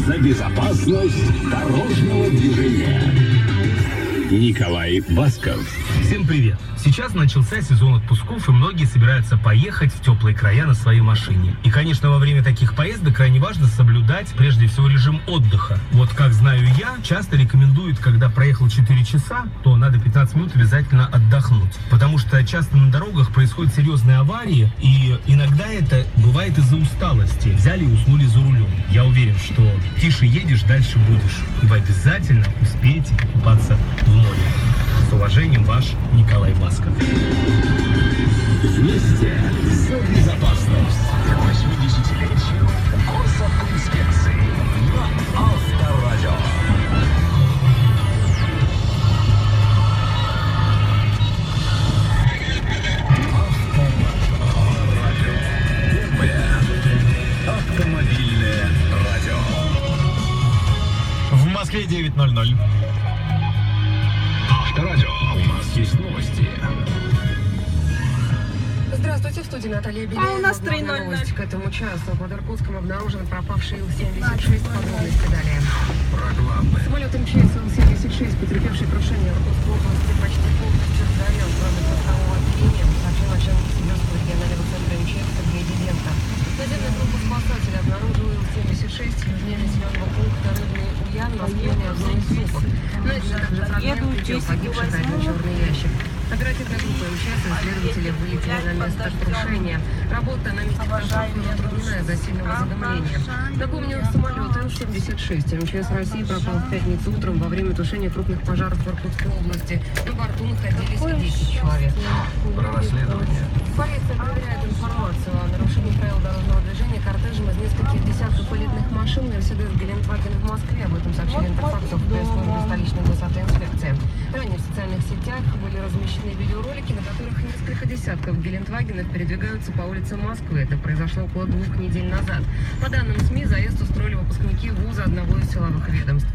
за безопасность дорожного движения. Николай Басков. Всем привет! Сейчас начался сезон отпусков, и многие собираются поехать в теплые края на своей машине. И, конечно, во время таких поездок крайне важно соблюдать, прежде всего, режим отдыха. Вот как знаю я, часто рекомендуют, когда проехал 4 часа, то надо 15 минут обязательно отдохнуть. Потому что часто на дорогах происходят серьезные аварии, и иногда это бывает из-за усталости. Взяли и уснули за рулем. Я уверен, что тише едешь, дальше будешь. Вы обязательно успеете купаться в море. С уважением, ваш Николай Басков. Вместе за безопасность. К 80-летию госавтоинспекции на Авторадио. Автомобильное радио. В Москве 9:00. Авторадио. У нас есть новости. Здравствуйте, в студии Наталья Беляева. А у нас Главная 3:00. новость к этому часу. Под Иркутском обнаружен пропавший Ил-76. Подробности далее. Самолет МЧС Ил-76, потерпевший крушение в Иркутской области, почти полностью сгорел. Кроме бортового отделения, сообщил начальник Сибирского регионального центра МЧС Сергей Диденко. Наземная группа спасателей обнаружила Ил-76 южнее населенного пункта Рыбный Уян в районе одной из суток. Найден также фрагмент тел погибших, один черный ящик. Оперативная группа МЧС и исследователи вылетели на место крушения. Работа на месте катастрофы затруднена из-за сильного задымления. Напомню, самолет Ил-76 МЧС России пропал в пятницу утром во время тушения крупных пожаров в Иркутской области. На борту находились 10 человек. Про расследование. Полиция проверяет информацию о нарушении правил дорожного движения кортежем из нескольких десятков десятков элитных машин Мерседес Гелендваген в Москве. Об этом сообщили Интерфаксу в пресс-службе столичной госавтоинспекции. Ранее в социальных сетях были размещены видеоролики, на которых несколько десятков Гелендвагенов передвигаются по улицам Москвы. Это произошло около 2 недель назад. По данным СМИ, заезд устроили выпускники вуза одного из силовых ведомств.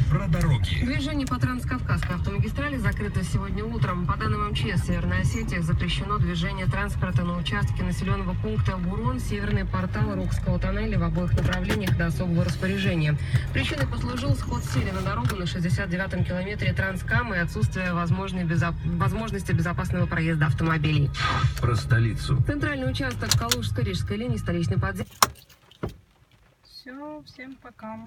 Про дороги. Движение по Транскавказской автомагистрали закрыто сегодня утром. По данным МЧС, в Северной Осетии запрещено движение транспорта на участке населенного пункта Бурон, северный портал Рукского тоннеля в обоих направлениях до особого распоряжения. Причиной послужил сход сели на дорогу на 69-м километре Транскама и отсутствие возможности безопасного проезда автомобилей. Про столицу. Центральный участок Калужско-Рижской линии столичный подземный. Все, всем пока.